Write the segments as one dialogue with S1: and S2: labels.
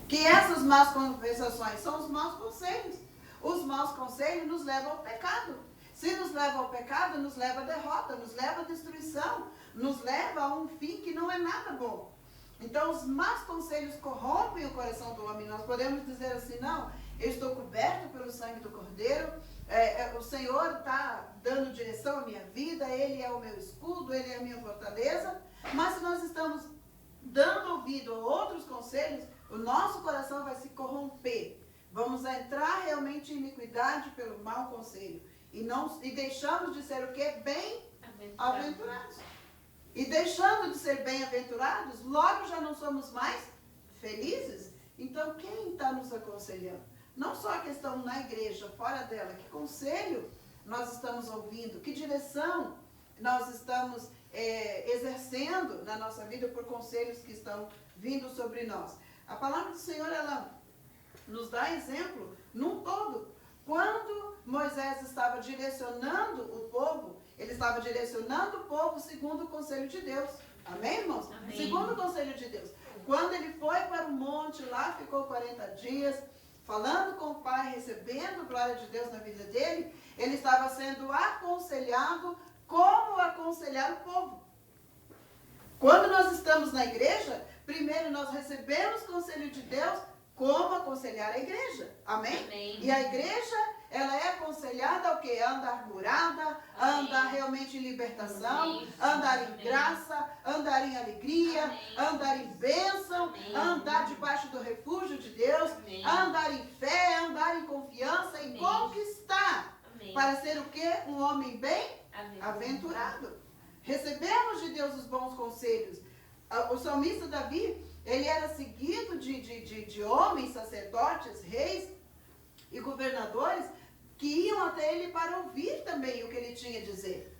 S1: Que essas más conversações são os maus conselhos. Os maus conselhos nos levam ao pecado. Se nos leva ao pecado, nos leva à derrota, nos leva à destruição, nos leva a um fim que não é nada bom. Então, os maus conselhos corrompem o coração do homem. Nós podemos dizer assim, não, eu estou coberto pelo sangue do Cordeiro, o Senhor está dando direção à minha vida, Ele é o meu escudo, Ele é a minha fortaleza. Mas se nós estamos dando ouvido a outros conselhos, o nosso coração vai se corromper. Vamos entrar realmente em iniquidade pelo mau conselho. E deixamos de ser o quê? Bem-aventurados. E deixando de ser bem-aventurados, logo já não somos mais felizes. Então, quem está nos aconselhando? Não só a questão na igreja, fora dela. Que conselho nós estamos ouvindo? Que direção nós estamos exercendo na nossa vida por conselhos que estão vindo sobre nós? A palavra do Senhor, ela nos dá exemplo num todo. Quando Moisés estava direcionando o povo, ele estava direcionando o povo segundo o conselho de Deus. Amém, irmãos?
S2: Amém.
S1: Segundo o conselho de Deus. Quando ele foi para o monte, lá ficou 40 dias, falando com o Pai, recebendo a glória de Deus na vida dele, ele estava sendo aconselhado como aconselhar o povo. Quando nós estamos na igreja, primeiro nós recebemos conselho de Deus, como aconselhar a igreja. Amém?
S2: Amém.
S1: E a igreja, ela é aconselhada ao quê? A andar curada, a andar realmente em libertação,
S2: Isso.
S1: andar em
S2: Amém.
S1: graça, andar em alegria,
S2: Amém.
S1: andar em bênção,
S2: Amém.
S1: andar debaixo do refúgio de Deus,
S2: Amém.
S1: andar em fé, andar em confiança, em
S2: Amém.
S1: conquistar,
S2: Amém.
S1: para ser o quê? Um homem bem-aventurado. Recebemos de Deus os bons conselhos. O salmista Davi, ele era seguido de homens, sacerdotes, reis e governadores que iam até ele para ouvir também o que ele tinha a dizer.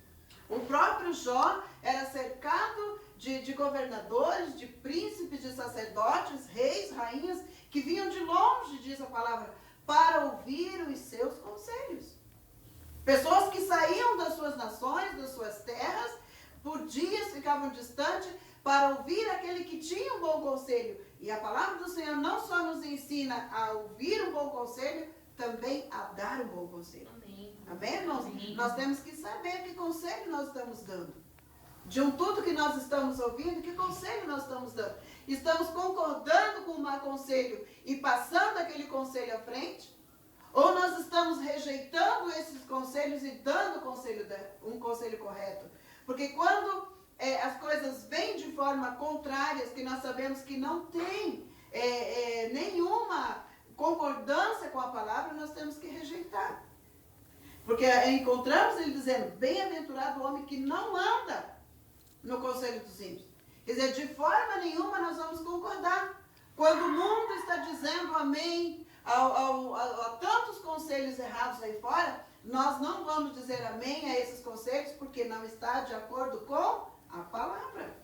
S1: O próprio Jó era cercado de governadores, de príncipes, de sacerdotes, reis, rainhas, que vinham de longe, diz a palavra, para ouvir os seus conselhos. Pessoas que saíam das suas nações, das suas terras, por dias ficavam distantes, para ouvir aquele que tinha um bom conselho. E a palavra do Senhor não só nos ensina a ouvir um bom conselho, também a dar um bom conselho.
S2: Amém.
S1: Amém, irmãos?
S2: Amém.
S1: Nós temos que saber que conselho nós estamos dando. De tudo que nós estamos ouvindo, que conselho nós estamos dando. Estamos concordando com um conselho e passando aquele conselho à frente? Ou nós estamos rejeitando esses conselhos e dando um conselho correto? Porque quando as coisas vêm de forma contrária, que nós sabemos que não tem nenhuma concordância com a palavra, nós temos que rejeitar. Porque encontramos ele dizendo, bem-aventurado o homem que não anda no conselho dos ímpios. Quer dizer, de forma nenhuma nós vamos concordar. Quando o mundo está dizendo amém a tantos conselhos errados aí fora, nós não vamos dizer amém a esses conselhos, porque não está de acordo com a palavra.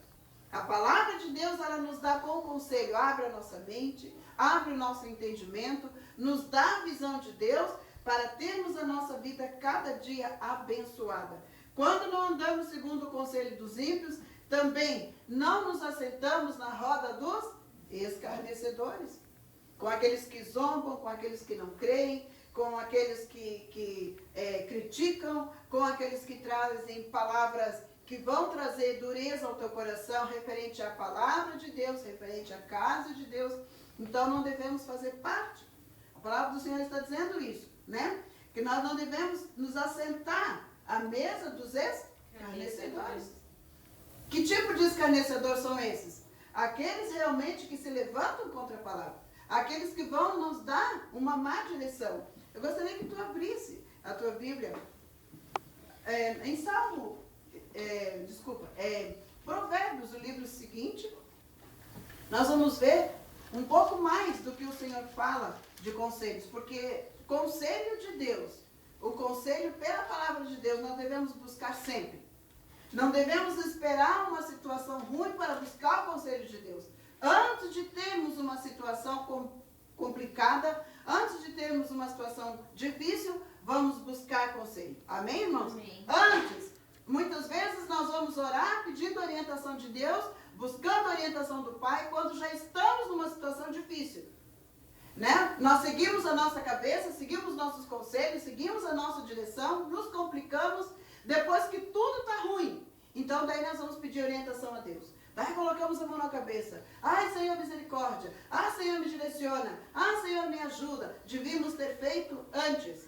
S1: A palavra de Deus, ela nos dá bom conselho, abre a nossa mente, abre o nosso entendimento, nos dá a visão de Deus para termos a nossa vida cada dia abençoada. Quando não andamos segundo o conselho dos ímpios, também não nos assentamos na roda dos escarnecedores, com aqueles que zombam, com aqueles que não creem, com aqueles que criticam, com aqueles que trazem palavras que vão trazer dureza ao teu coração referente à palavra de Deus, referente à casa de Deus. Então não devemos fazer parte. A palavra do Senhor está dizendo isso, né? Que nós não devemos nos assentar à mesa dos escarnecedores. Que tipo de escarnecedor são esses? Aqueles realmente que se levantam contra a palavra. Aqueles que vão nos dar uma má direção. Eu gostaria que tu abrisse a tua Bíblia em Salmo. Provérbios, o livro seguinte, nós vamos ver um pouco mais do que o Senhor fala de conselhos, porque conselho de Deus, o conselho pela palavra de Deus, nós devemos buscar sempre. Não devemos esperar uma situação ruim para buscar o conselho de Deus. Antes de termos uma situação complicada, antes de termos uma situação difícil, vamos buscar conselho. Amém, irmãos?
S2: Amém.
S1: Antes, muitas vezes nós vamos orar pedindo orientação de Deus, buscando a orientação do Pai, quando já estamos numa situação difícil. Né? Nós seguimos a nossa cabeça, seguimos nossos conselhos, seguimos a nossa direção, nos complicamos, depois que tudo está ruim. Então daí nós vamos pedir orientação a Deus. Daí colocamos a mão na cabeça. Ai, Senhor, misericórdia. Ah, Senhor, me direciona. Ah, Senhor, me ajuda. Devíamos ter feito antes.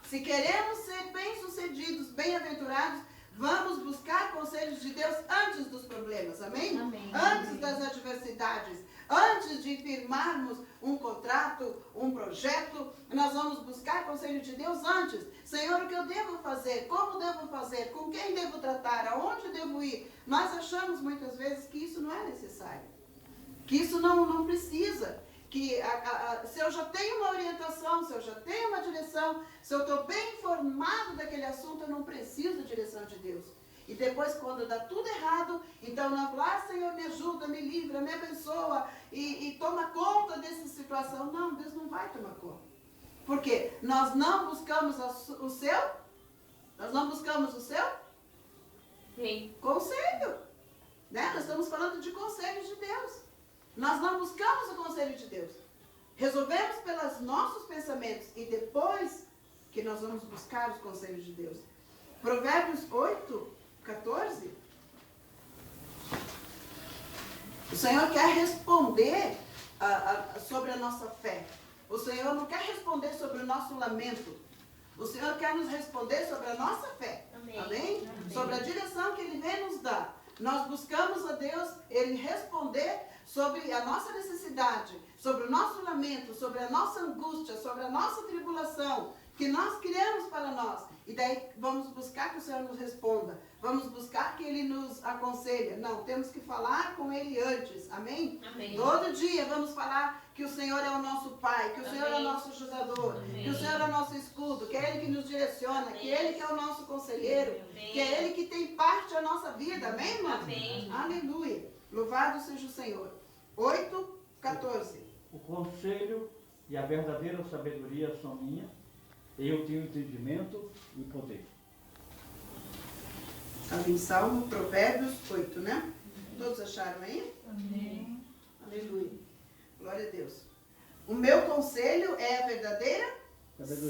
S1: Se queremos ser bem-sucedidos, bem-aventurados, vamos buscar conselhos de Deus antes dos problemas, amém?
S2: Amém.
S1: Antes das adversidades, antes de firmarmos um contrato, um projeto, nós vamos buscar conselho de Deus antes. Senhor, o que eu devo fazer? Como devo fazer? Com quem devo tratar? Aonde devo ir? Nós achamos muitas vezes que isso não é necessário, que isso não precisa. Que se eu já tenho uma orientação, se eu já tenho uma direção, se eu estou bem informado daquele assunto, eu não preciso da direção de Deus. E depois, quando dá tudo errado, então nós lá, Senhor, me ajuda, me livra, me abençoa e toma conta dessa situação. Não, Deus não vai tomar conta. Por quê? Nós não buscamos o seu, nós não buscamos o seu conselho. Né? Nós estamos falando de conselhos de Deus. Nós não buscamos o conselho de Deus. Resolvemos pelos nossos pensamentos e depois que nós vamos buscar os conselhos de Deus. Provérbios 8, 14. O Senhor quer responder sobre a nossa fé. O Senhor não quer responder sobre o nosso lamento. O Senhor quer nos responder sobre a nossa fé. Amém? Amém? Sobre a direção que Ele vem nos dar. Nós buscamos a Deus, Ele responder sobre a nossa necessidade, sobre o nosso lamento, sobre a nossa angústia, sobre a nossa tribulação, que nós criamos para nós. E daí vamos buscar que o Senhor nos responda. Vamos buscar que Ele nos aconselhe. Não, temos que falar com Ele antes. Amém?
S2: Amém.
S1: Todo dia vamos falar que o Senhor é o nosso Pai, que o Senhor é o nosso ajudador, que o Senhor é o nosso escudo, que é Ele que nos direciona, que é Ele que é o nosso conselheiro, que é Ele que tem parte da nossa vida. Amém, irmão?
S2: Amém.
S1: Aleluia. Louvado seja o Senhor. 8, 14.
S3: O conselho e a verdadeira sabedoria são minhas. Eu tenho entendimento e poder.
S1: Ali em Salmo, Provérbios 8, né? Todos acharam aí?
S2: Amém.
S1: Aleluia. Glória a Deus. O meu conselho é a verdadeira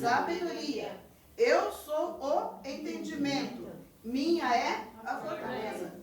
S1: sabedoria. Eu sou o entendimento. Minha é a fortaleza.